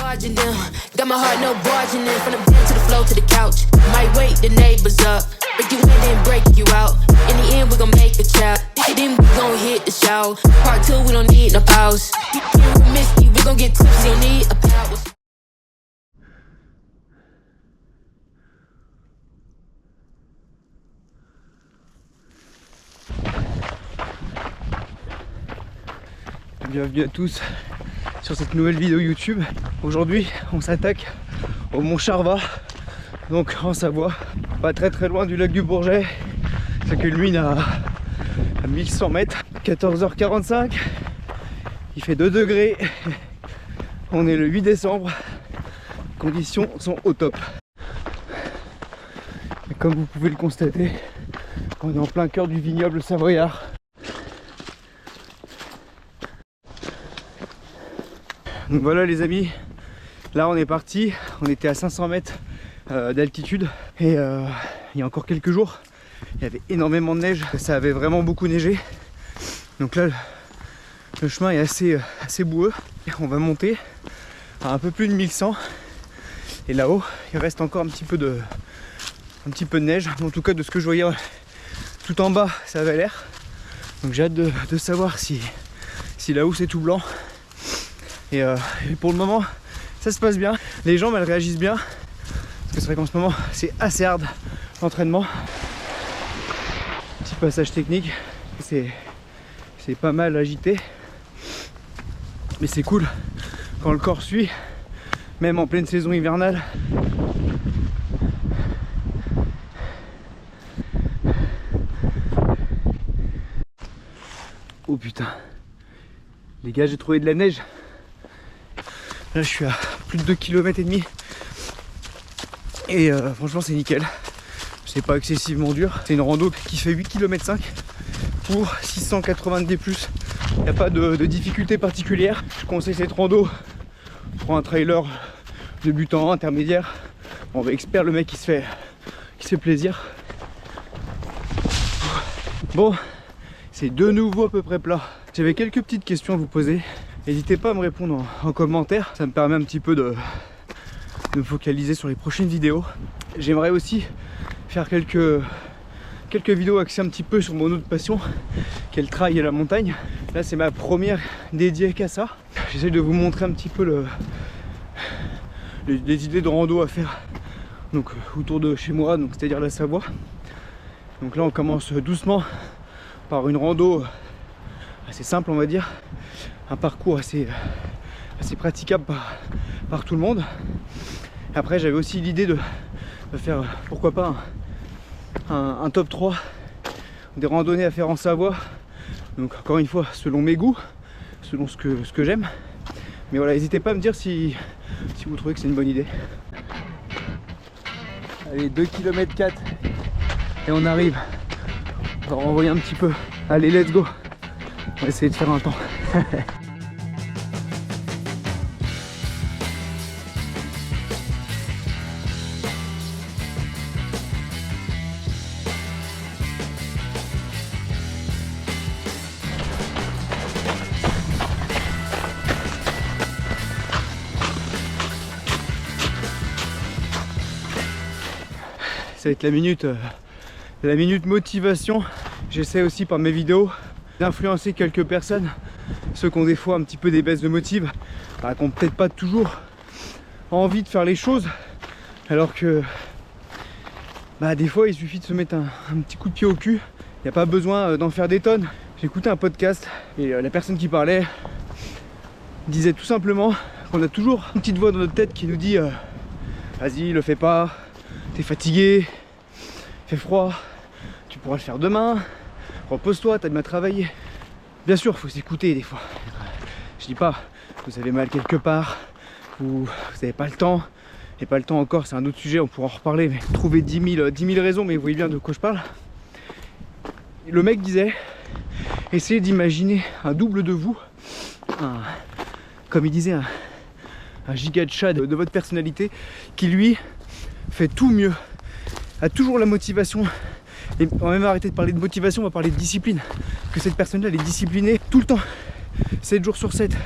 charging them. Got my heart, no barging in. From the bed to the floor to the couch. Might wake the neighbors up. Break you in, then break you out. In the end, we gon' make a child. Then we gon' hit the shower. Part 2, we don't need no pause. You with Misty, we gon' get tipsy, don't need a power. Bienvenue à tous sur cette nouvelle vidéo YouTube. Aujourd'hui on s'attaque au Mont Charvat, donc en Savoie, pas très loin du lac du Bourget. Ça culmine à 1100 mètres, 14h45, il fait 2 degrés, on est le 8 décembre, les conditions sont au top. Et comme vous pouvez le constater, on est en plein cœur du vignoble savoyard. Donc voilà les amis, là on est parti, on était à 500 mètres d'altitude et il y a encore quelques jours il y avait énormément de neige, ça avait vraiment beaucoup neigé. Donc là le chemin est assez boueux, on va monter à un peu plus de 1100 et là-haut il reste encore un petit peu de neige, en tout cas de ce que je voyais tout en bas ça avait l'air. Donc j'ai hâte de savoir si là-haut c'est tout blanc. Et pour le moment ça se passe bien, les jambes elles réagissent bien, parce que c'est vrai qu'en ce moment c'est assez hard l'entraînement. Petit passage technique, c'est pas mal agité, mais c'est cool quand le corps suit, même en pleine saison hivernale. Oh putain, les gars, j'ai trouvé de la neige. Là je suis à plus de 2,5 km et franchement c'est nickel, c'est pas excessivement dur. C'est une rando qui fait 8,5 km pour 690 D+. Il n'y a pas de difficulté particulière. Je conseille cette rando pour un trailer débutant, intermédiaire. On va expert, le mec qui se fait plaisir. Bon, c'est de nouveau à peu près plat. J'avais quelques petites questions à vous poser. N'hésitez pas à me répondre en commentaire, ça me permet un petit peu de me focaliser sur les prochaines vidéos. J'aimerais aussi faire quelques vidéos axées un petit peu sur mon autre passion, qui est le trail et la montagne. Là c'est ma première dédiée qu'à ça. J'essaie de vous montrer un petit peu les idées de rando à faire donc autour de chez moi, donc c'est-à-dire la Savoie. Donc là on commence doucement par une rando assez simple on va dire, un parcours assez praticable par tout le monde. Après j'avais aussi l'idée de faire pourquoi pas un top 3 des randonnées à faire en Savoie, donc encore une fois selon mes goûts, selon ce que j'aime. Mais voilà, n'hésitez pas à me dire si vous trouvez que c'est une bonne idée. Allez, 2,4 km et on arrive. On va renvoyer un petit peu. Allez, let's go. On va essayer de faire un temps. Ça va être la minute motivation. J'essaie aussi par mes vidéos d'influencer quelques personnes, ceux qui ont des fois un petit peu des baisses de motive, qui n'ont peut-être pas toujours envie de faire les choses, alors que des fois il suffit de se mettre un petit coup de pied au cul, il n'y a pas besoin d'en faire des tonnes. J'ai écouté un podcast et la personne qui parlait disait tout simplement qu'on a toujours une petite voix dans notre tête qui nous dit vas-y, le fais pas, t'es fatigué, il fait froid, tu pourras le faire demain, repose-toi, t'as bien travaillé. Bien sûr, il faut s'écouter des fois. Je dis pas, vous avez mal quelque part, vous n'avez pas le temps, et pas le temps encore, c'est un autre sujet, on pourra en reparler, mais trouver 10 000 raisons, mais vous voyez bien de quoi je parle. Le mec disait, essayez d'imaginer un double de vous, comme il disait, un giga de chat de votre personnalité, qui lui fait tout mieux, a toujours la motivation. Et on va même arrêter de parler de motivation, on va parler de discipline. Que cette personne-là, elle est disciplinée tout le temps, 7 jours sur 7,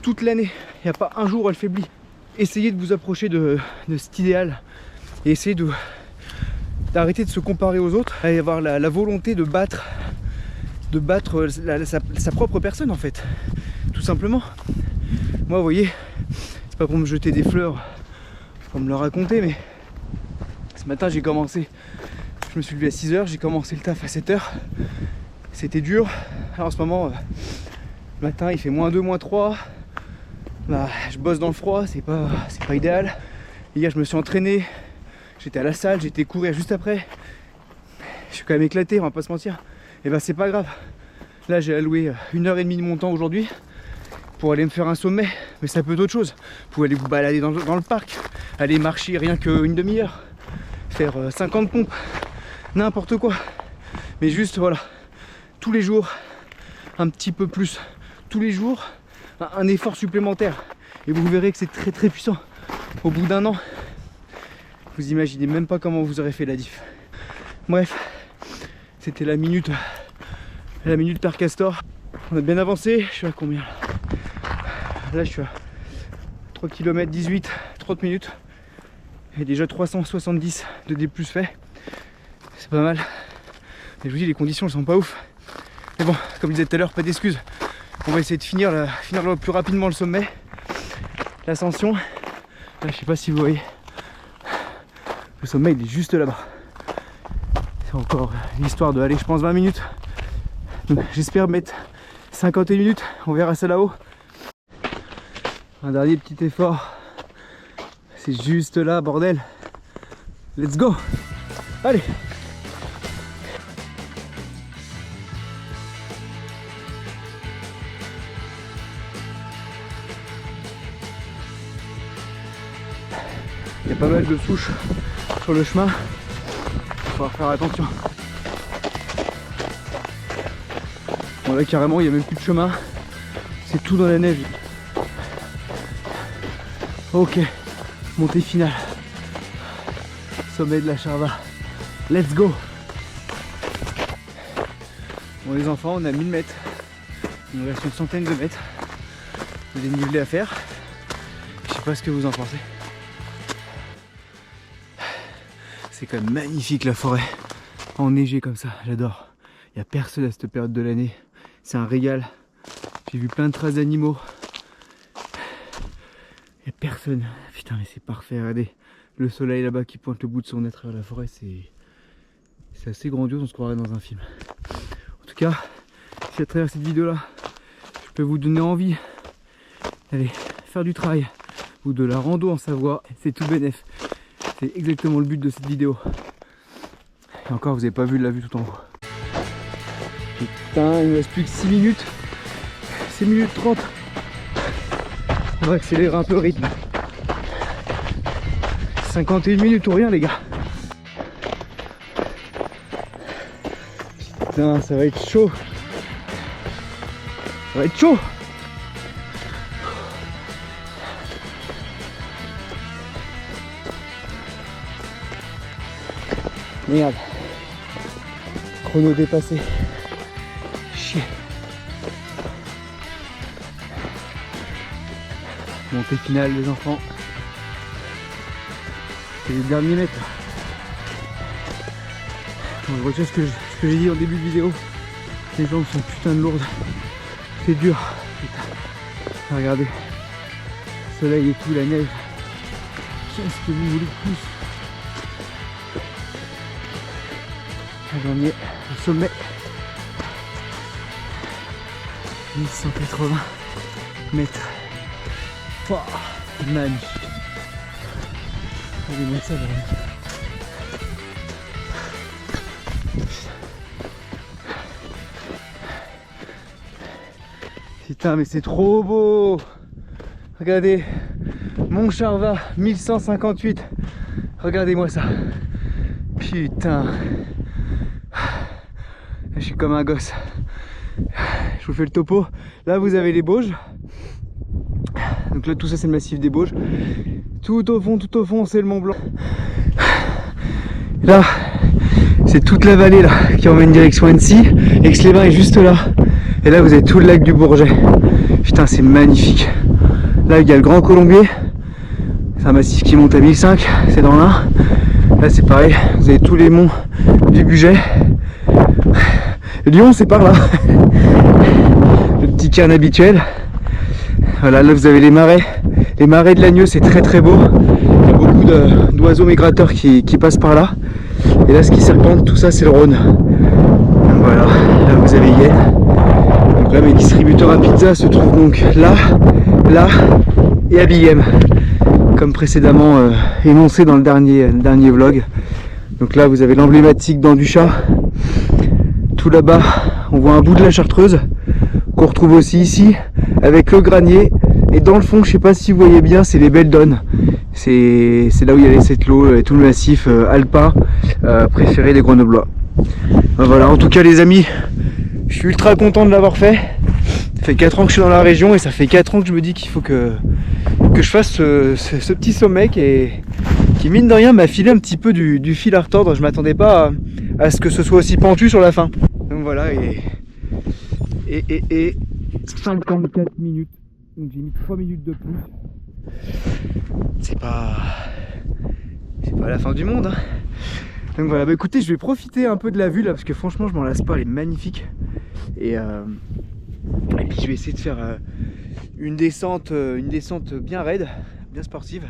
toute l'année. Il n'y a pas un jour où elle faiblit. essayez de vous approcher de cet idéal et essayez d'arrêter de se comparer aux autres et avoir la volonté de battre sa propre personne en fait, tout simplement. Moi vous voyez, c'est pas pour me jeter des fleurs, pour me le raconter, mais ce matin j'ai commencé, je me suis levé à 6h, j'ai commencé le taf à 7h, c'était dur. Alors en ce moment, le matin il fait -2, -3, bah, je bosse dans le froid, c'est pas idéal. Hier je me suis entraîné, j'étais à la salle, j'ai été courir juste après, je suis quand même éclaté, on va pas se mentir. Et bah c'est pas grave, là j'ai alloué 1h30 de mon temps aujourd'hui pour aller me faire un sommet, mais ça peut être autre chose. Vous pouvez aller vous balader dans le parc, aller marcher rien qu'une demi-heure, faire 50 pompes, n'importe quoi. Mais juste voilà, tous les jours, un petit peu plus, tous les jours, un effort supplémentaire. Et vous verrez que c'est très très puissant. Au bout d'un an, vous imaginez même pas comment vous aurez fait la diff. Bref, c'était la minute Père Castor. On a bien avancé, je suis à combien là, je suis à 3 km 18, 30 minutes. Et déjà 370 de D+ fait. C'est pas mal. Et je vous dis, les conditions elles sont pas ouf. Mais bon, comme je disais tout à l'heure, pas d'excuses. On va essayer de finir le plus rapidement le sommet. L'ascension. Là, je sais pas si vous voyez. Le sommet il est juste là-bas. C'est encore l'histoire de aller, je pense, 20 minutes. J'espère mettre 51 minutes. On verra ça là-haut. Un dernier petit effort. C'est juste là, bordel. Let's go. Allez. Il y a pas mal de souches sur le chemin. Il faudra faire attention. Bon là carrément il n'y a même plus de chemin. C'est tout dans la neige. Ok, montée finale. Sommet de la Charva. Let's go. Bon les enfants, on a 1000 mètres. Il nous reste une centaine de mètres de dénivelé à faire. Je sais pas ce que vous en pensez. C'est quand même magnifique la forêt. Enneigée comme ça, j'adore. Il n'y a personne à cette période de l'année. C'est un régal. J'ai vu plein de traces d'animaux. Il n'y a personne. Putain mais c'est parfait, regardez. Le soleil là-bas qui pointe le bout de son nez à travers la forêt, c'est assez grandiose, on se croirait dans un film. En tout cas, si à travers cette vidéo là, je peux vous donner envie d'aller faire du trail ou de la rando en Savoie, c'est tout bénef. C'est exactement le but de cette vidéo. Et encore, vous n'avez pas vu la vue tout en haut. Putain, il ne reste plus que 6 minutes. 6 minutes 30. On va accélérer un peu le rythme. 51 minutes ou rien les gars. Putain, ça va être chaud. Ça va être chaud. Merde. Chrono dépassé. Chier. Montée finale les enfants. C'est les derniers mètres. Bon, je retiens ce que j'ai dit en début de vidéo. Les jambes sont putain de lourdes. C'est dur. Putain. Regardez. Le soleil et tout, la neige. Qu'est-ce que vous voulez de plus? Dernier, le sommet. 1180 mètres. Oh, magnifique. Regardez-moi ça, vraiment. Putain, mais c'est trop beau. Regardez, Mont Charva, 1158. Regardez-moi ça. Putain. Je suis comme un gosse. Je vous fais le topo. Là, vous avez les Bauges. Donc là, tout ça, c'est le massif des Bauges. Tout au fond, c'est le Mont Blanc. Là, c'est toute la vallée là qui emmène direction Annecy. Aix-les-Bains est juste là. Et là, vous avez tout le lac du Bourget. Putain, c'est magnifique. Là, il y a le Grand Colombier. C'est un massif qui monte à 1005, c'est dans l'Ain. Là c'est pareil, vous avez tous les monts du Bugey. Lyon c'est par là. Le petit cairn habituel. Voilà, là vous avez les marais. Les marais de l'Agneau, c'est très très beau. Il y a beaucoup d'oiseaux migrateurs qui passent par là. Et là ce qui serpente, tout ça c'est le Rhône. Donc voilà, là vous avez Yenne. Donc là mes distributeurs à pizza se trouvent donc là, là et à Bighem. Comme précédemment énoncé dans le dernier vlog. Donc là vous avez l'emblématique d'Anduchat. Tout là-bas on voit un bout de la Chartreuse qu'on retrouve aussi ici avec le Granier. Et dans le fond, je sais pas si vous voyez bien, c'est les Belles Donnes. C'est là où il y a les Settlots et tout le massif alpin préféré des Grenoblois. Voilà, en tout cas les amis, je suis ultra content de l'avoir fait. Ça fait 4 ans que je suis dans la région et ça fait 4 ans que je me dis qu'il faut que je fasse ce petit sommet qui mine de rien m'a filé un petit peu du fil à retordre. Je m'attendais pas à ce que ce soit aussi pentu sur la fin. Donc voilà, et 54 minutes. Donc j'ai mis 3 minutes de plus. C'est pas la fin du monde, hein. Donc voilà, bah écoutez, je vais profiter un peu de la vue là parce que franchement je m'en lasse pas, elle est magnifique. Et puis je vais essayer de faire une descente bien raide, bien sportive.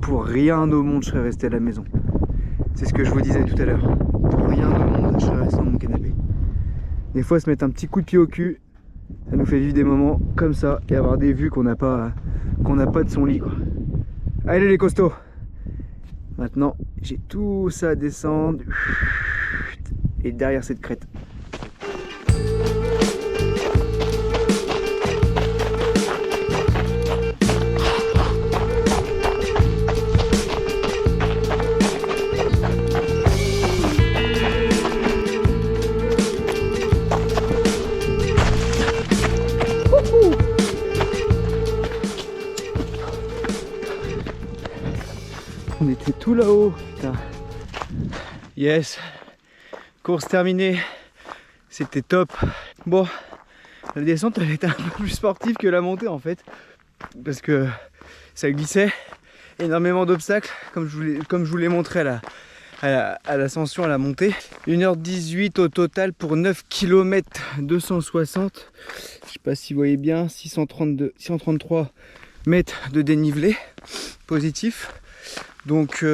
Pour rien au monde je serais resté à la maison. C'est ce que je vous disais tout à l'heure. Pour rien au monde je serais resté dans mon canapé. Des fois se mettre un petit coup de pied au cul, ça nous fait vivre des moments comme ça et avoir des vues qu'on n'a pas de son lit quoi. Allez les costauds. Maintenant j'ai tout ça à descendre et derrière cette crête. On était tout là-haut, putain. Yes, course terminée, c'était top. Bon, la descente elle était un peu plus sportive que la montée en fait, parce que ça glissait, énormément d'obstacles, comme je vous l'ai montré à l'ascension, à la montée. 1h18 au total pour 9 km 260, je sais pas si vous voyez bien, 633 mètres de dénivelé positif. Donc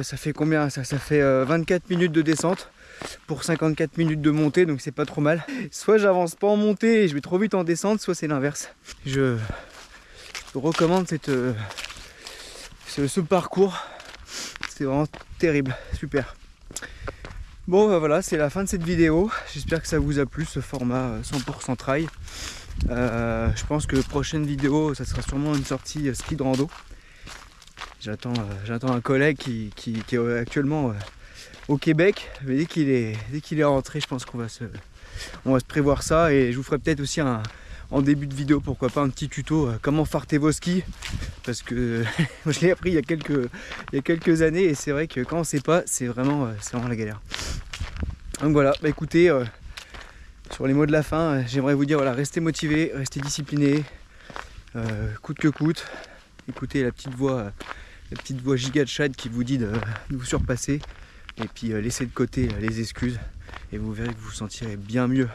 ça fait combien ça fait 24 minutes de descente pour 54 minutes de montée, donc c'est pas trop mal. Soit j'avance pas en montée et je vais trop vite en descente, soit c'est l'inverse. Je recommande ce parcours, c'est vraiment terrible, super. Bon bah voilà, c'est la fin de cette vidéo, j'espère que ça vous a plu ce format 100% trail. Je pense que prochaine vidéo ça sera sûrement une sortie ski de rando. J'attends un collègue qui est actuellement au Québec, mais dès qu'il est rentré, je pense qu'on va se prévoir ça, et je vous ferai peut-être aussi en début de vidéo, pourquoi pas, un petit tuto comment farter vos skis, parce que moi je l'ai appris il y a quelques années et c'est vrai que quand on sait pas, c'est vraiment la galère. Donc voilà, bah écoutez, sur les mots de la fin, j'aimerais vous dire voilà, restez motivés, restez disciplinés, coûte que coûte, écoutez la petite voix giga de chat qui vous dit de vous surpasser, et puis laissez de côté les excuses et vous verrez que vous vous sentirez bien mieux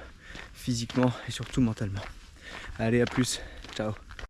physiquement et surtout mentalement. Allez, à plus, ciao.